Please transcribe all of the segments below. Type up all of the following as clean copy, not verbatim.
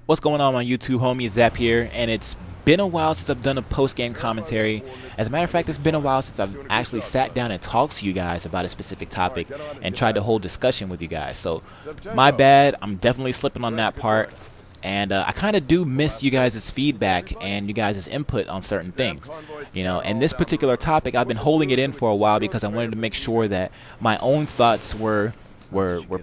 What's going on YouTube, homie? Zap here, and it's been a while since I've done a post-game commentary. As a matter of fact, it's been a while since I've actually sat down and talked to you guys about a specific topic and tried to hold discussion with you guys. So, my bad. I'm definitely slipping on that part. And I kind of do miss you guys' feedback and you guys' input on certain things. And this particular topic, I've been holding it in for a while because I wanted to make sure that my own thoughts were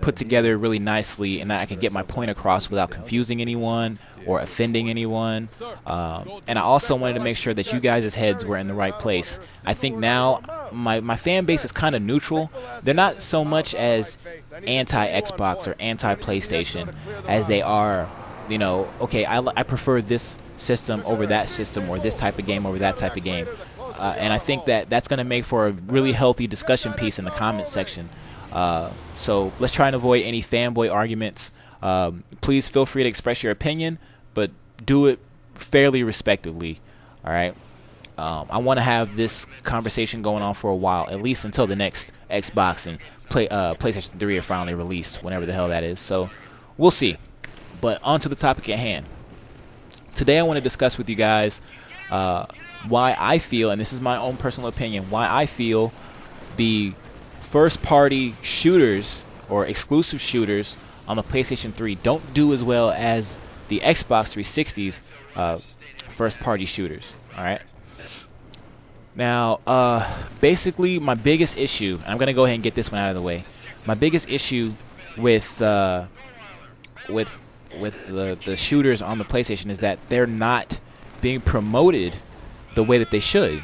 put together really nicely and that I could get my point across without confusing anyone or offending anyone. And I also wanted to make sure that you guys' heads were in the right place. I think now my fan base is kind of neutral. They're not so much as anti-Xbox or anti-PlayStation as they are, okay, I prefer this system over that system, or this type of game over that type of game. And I think that that's going to make for a really healthy discussion piece in the comment section. So let's try and avoid any fanboy arguments. Please feel free to express your opinion, but do it fairly respectively. All right. I want to have this conversation going on for a while, at least until the next Xbox and PlayStation 3 are finally released, whenever the hell that is. So we'll see. But on to the topic at hand. Today I want to discuss with you guys why I feel, and this is my own personal opinion, why I feel the first-party shooters or exclusive shooters on the PlayStation 3 don't do as well as the Xbox 360's first-party shooters. All right. Now, basically, my biggest issue, and I'm gonna go ahead and get this one out of the way. My biggest issue with the shooters on the PlayStation is that they're not being promoted the way that they should.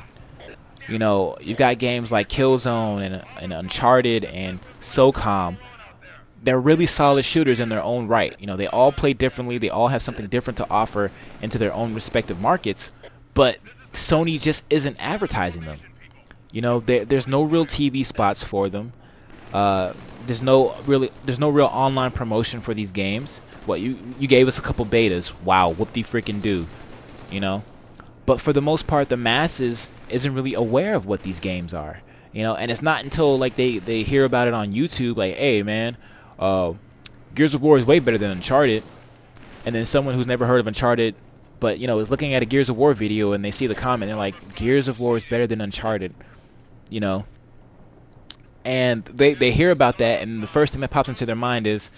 You've got games like Killzone and Uncharted and SOCOM. They're really solid shooters in their own right. They all play differently. They all have something different to offer into their own respective markets. But Sony just isn't advertising them. There's no real TV spots for them. There's no real online promotion for these games. What you gave us a couple betas. Wow, whoop-de freaking do. But for the most part, the masses isn't really aware of what these games are. And it's not until like they hear about it on YouTube, like, hey man, Gears of War is way better than Uncharted. And then someone who's never heard of Uncharted, but is looking at a Gears of War video and they see the comment, they're like, Gears of War is better than Uncharted. And they hear about that, and the first thing that pops into their mind is,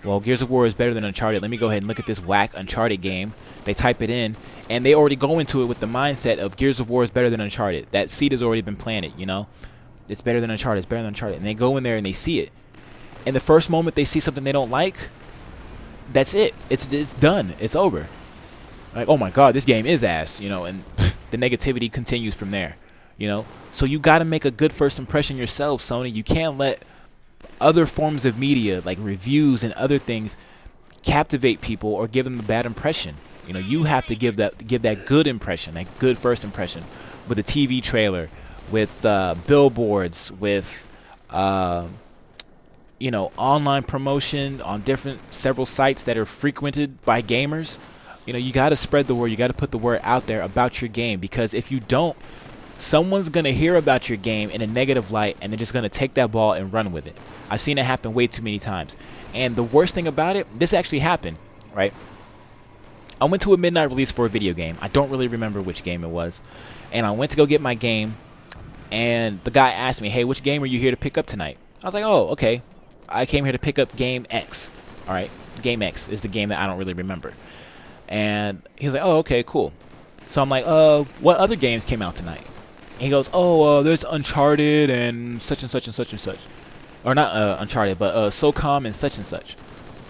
well, Gears of War is better than Uncharted. Let me go ahead and look at this whack Uncharted game. They type it in, and they already go into it with the mindset of Gears of War is better than Uncharted. That seed has already been planted, It's better than Uncharted. It's better than Uncharted. And they go in there and they see it. And the first moment they see something they don't like, that's it. It's done. It's over. Like, oh my God, this game is ass, and the negativity continues from there, So you got to make a good first impression yourself, Sony. You can't let other forms of media like reviews and other things captivate people or give them a bad impression. You have to give that good impression, that good first impression, with a TV trailer, with billboards, with online promotion on several sites that are frequented by gamers. You got to spread the word. You got to put the word out there about your game, because if you don't, someone's going to hear about your game in a negative light, and they're just going to take that ball and run with it. I've seen it happen way too many times. And the worst thing about it, this actually happened, right? I went to a midnight release for a video game. I don't really remember which game it was. And I went to go get my game, and the guy asked me, hey, which game are you here to pick up tonight? I was like, oh, okay. I came here to pick up Game X. All right, Game X is the game that I don't really remember. And he was like, oh, okay, cool. So I'm like, what other games came out tonight? And he goes, oh, there's Uncharted and such and such and such and such. Or not Uncharted, but SOCOM and such and such.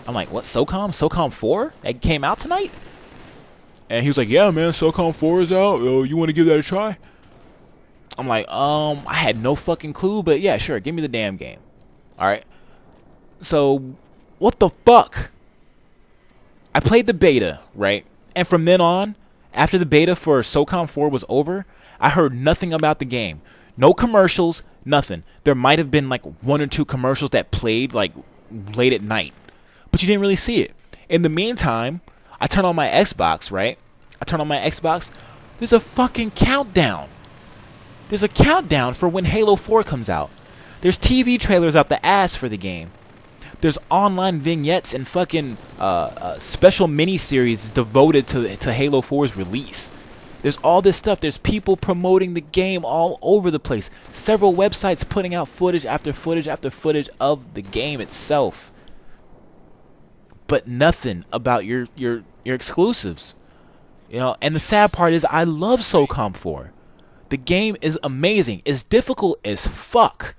I'm like, what, SOCOM? SOCOM 4? That came out tonight? And he was like, yeah, man, SOCOM 4 is out. You want to give that a try? I'm like, I had no fucking clue, but yeah, sure, give me the damn game. All right. So, what the fuck? I played the beta, right? And from then on, after the beta for SOCOM 4 was over, I heard nothing about the game. No commercials, nothing. There might have been like one or two commercials that played like late at night, but you didn't really see it. In the meantime, I turn on my Xbox, right? I turn on my Xbox. There's a fucking countdown. There's a countdown for when Halo 4 comes out. There's TV trailers out the ass for the game. There's online vignettes and fucking special mini-series devoted to Halo 4's release. There's all this stuff. There's people promoting the game all over the place. Several websites putting out footage after footage after footage of the game itself. But nothing about your exclusives. You know, and the sad part is I love SOCOM 4. The game is amazing. It's difficult as fuck.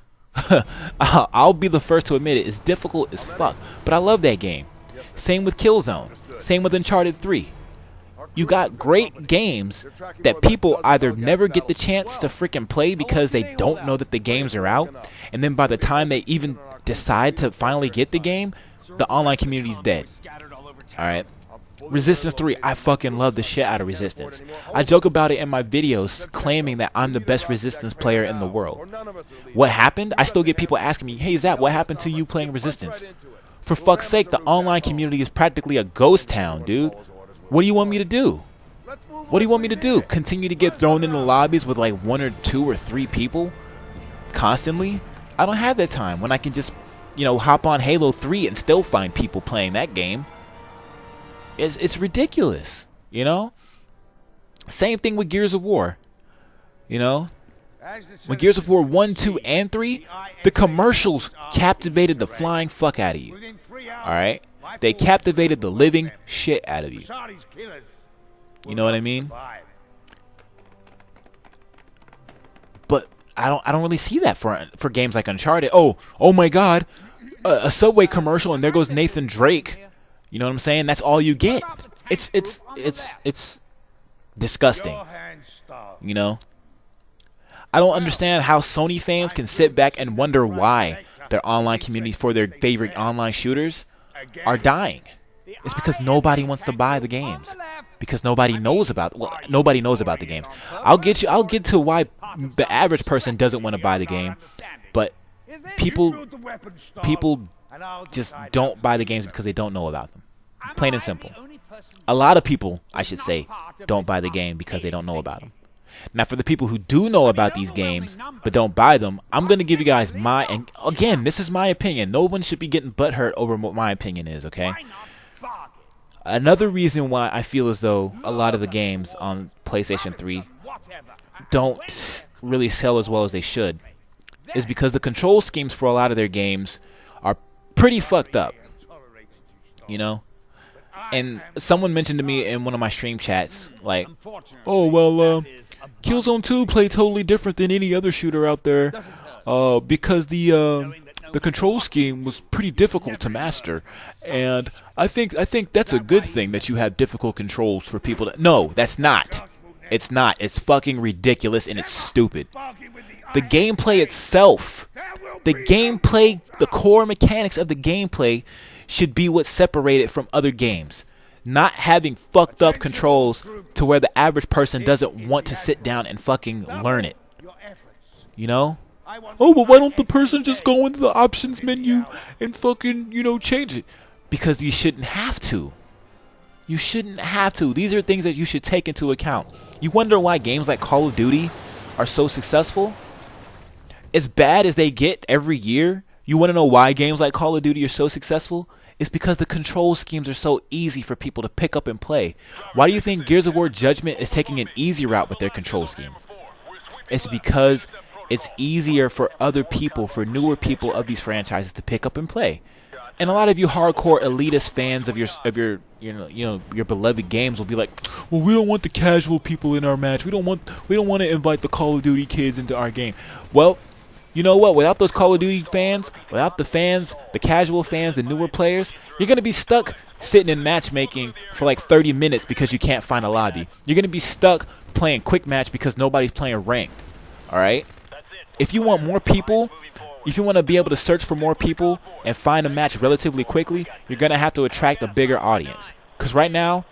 I'll be the first to admit it. It's difficult as fuck. But I love that game. Same with Killzone. Same with Uncharted 3. You got great games that people either never get the chance to freaking play because they don't know that the games are out, and then by the time they even decide to finally get the game, the online community's dead. Alright? Resistance 3, I fucking love the shit out of Resistance. I joke about it in my videos claiming that I'm the best Resistance player in the world. What happened? I still get people asking me, hey Zap, what happened to you playing Resistance? For fuck's sake, the online community is practically a ghost town, dude. What do you want me to do? What do you want me to do? Continue to get thrown in the lobbies with like 1 or 2 or 3 people constantly? I don't have that time when I can just, you know, hop on Halo 3 and still find people playing that game. It's ridiculous, you know? Same thing with Gears of War. You know? When Gears of War 1, 2, and 3, the commercials captivated the flying fuck out of you. Alright? They captivated the living shit out of you. You know what I mean? But I don't really see that for games like Uncharted. Oh my God, a Subway commercial and there goes Nathan Drake. You know what I'm saying? That's all you get. It's disgusting. You know? I don't understand how Sony fans can sit back and wonder why their online communities for their favorite online shooters are dying. It's because nobody wants to buy the games. Because nobody knows about the games. I'll get to why the average person doesn't want to buy the game, but people just don't buy the games because they don't know about them. Plain and simple. A lot of people, I should say, don't buy the game because they don't know about them. Now, for the people who do know about these games but don't buy them, I'm going to give you guys and again, this is my opinion. No one should be getting butthurt over what my opinion is, okay? Another reason why I feel as though a lot of the games on PlayStation 3 don't really sell as well as they should is because the control schemes for a lot of their games are pretty fucked up. You know? And someone mentioned to me in one of my stream chats, like, oh, well, Killzone 2 played totally different than any other shooter out there because the control scheme was pretty difficult to master. And I think that's a good thing that you have difficult controls for people to... No, that's not. It's not. It's fucking ridiculous and it's stupid. The gameplay itself, the core mechanics of the gameplay should be what separates it from other games. Not having fucked up controls to where the average person doesn't want to sit down and fucking learn it. You know? Oh, but why don't the person just go into the options menu and fucking, you know, change it? Because you shouldn't have to. You shouldn't have to. These are things that you should take into account. You wonder why games like Call of Duty are so successful? As bad as they get every year, you want to know why games like Call of Duty are so successful? It's because the control schemes are so easy for people to pick up and play. Why do you think Gears of War Judgment is taking an easy route with their control schemes? It's because it's easier for other people, for newer people of these franchises to pick up and play. And a lot of you hardcore elitist fans of your beloved games will be like, well, we don't want the casual people in our match. We don't want to invite the Call of Duty kids into our game. Well, you know what? Without those Call of Duty fans, without the fans, the casual fans, the newer players, you're going to be stuck sitting in matchmaking for like 30 minutes because you can't find a lobby. You're going to be stuck playing quick match because nobody's playing ranked. All right? If you want more people, if you want to be able to search for more people and find a match relatively quickly, you're going to have to attract a bigger audience. Because right now,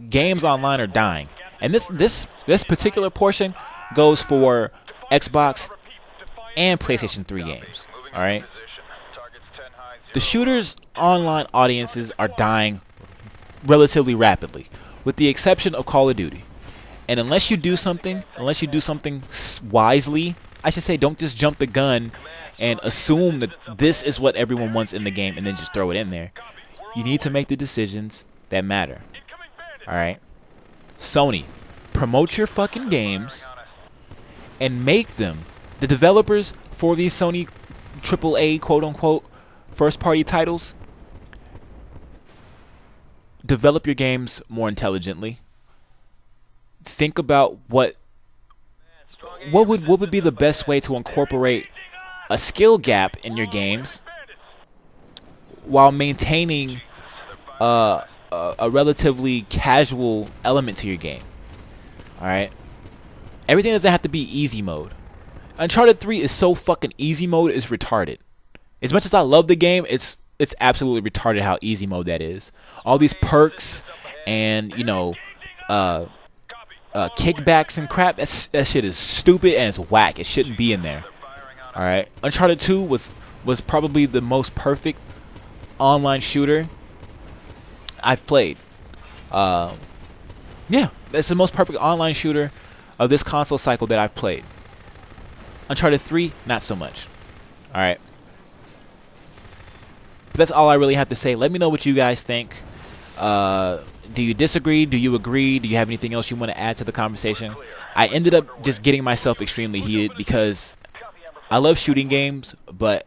games online are dying. And this particular portion goes for Xbox and PlayStation 3 games. Alright? The shooters' online audiences are dying relatively rapidly, with the exception of Call of Duty. And unless you do something wisely, I should say, don't just jump the gun and assume that this is what everyone wants in the game and then just throw it in there. You need to make the decisions that matter. Alright? Sony, promote your fucking games and make them. The developers for these Sony AAA quote-unquote first-party titles, develop your games more intelligently. Think about what would be the best way to incorporate a skill gap in your games while maintaining a relatively casual element to your game. Alright? Everything doesn't have to be easy mode. Uncharted 3 is so fucking easy mode is retarded. As much as I love the game, it's absolutely retarded how easy mode that is. All these perks and, you know, kickbacks and crap, that shit is stupid and it's whack. It shouldn't be in there. Alright? Uncharted 2 was probably the most perfect online shooter I've played. Yeah, it's the most perfect online shooter of this console cycle that I've played. Uncharted 3, not so much. Alright. But that's all I really have to say. Let me know what you guys think. Do you disagree? Do you agree? Do you have anything else you want to add to the conversation? I ended up just getting myself extremely heated because I love shooting games, but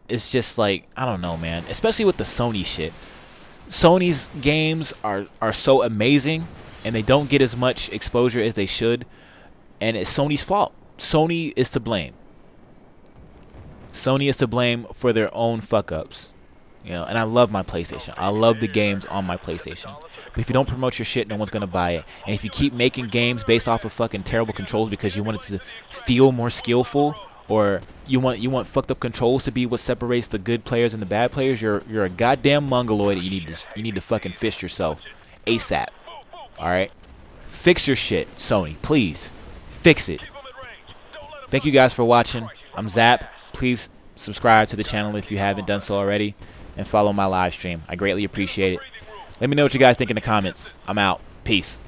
it's just like, I don't know, man. Especially with the Sony shit. Sony's games are so amazing, and they don't get as much exposure as they should, and it's Sony's fault. Sony is to blame. Sony is to blame for their own fuck-ups. You know, and I love my PlayStation. I love the games on my PlayStation. But if you don't promote your shit, no one's going to buy it. And if you keep making games based off of fucking terrible controls because you want it to feel more skillful, or you want fucked up controls to be what separates the good players and the bad players, you're a goddamn mongoloid. You need to fucking fix yourself ASAP. All right? Fix your shit, Sony. Please. Fix it. Thank you guys for watching. I'm Zap. Please subscribe to the channel if you haven't done so already, and follow my live stream. I greatly appreciate it. Let me know what you guys think in the comments. I'm out. Peace.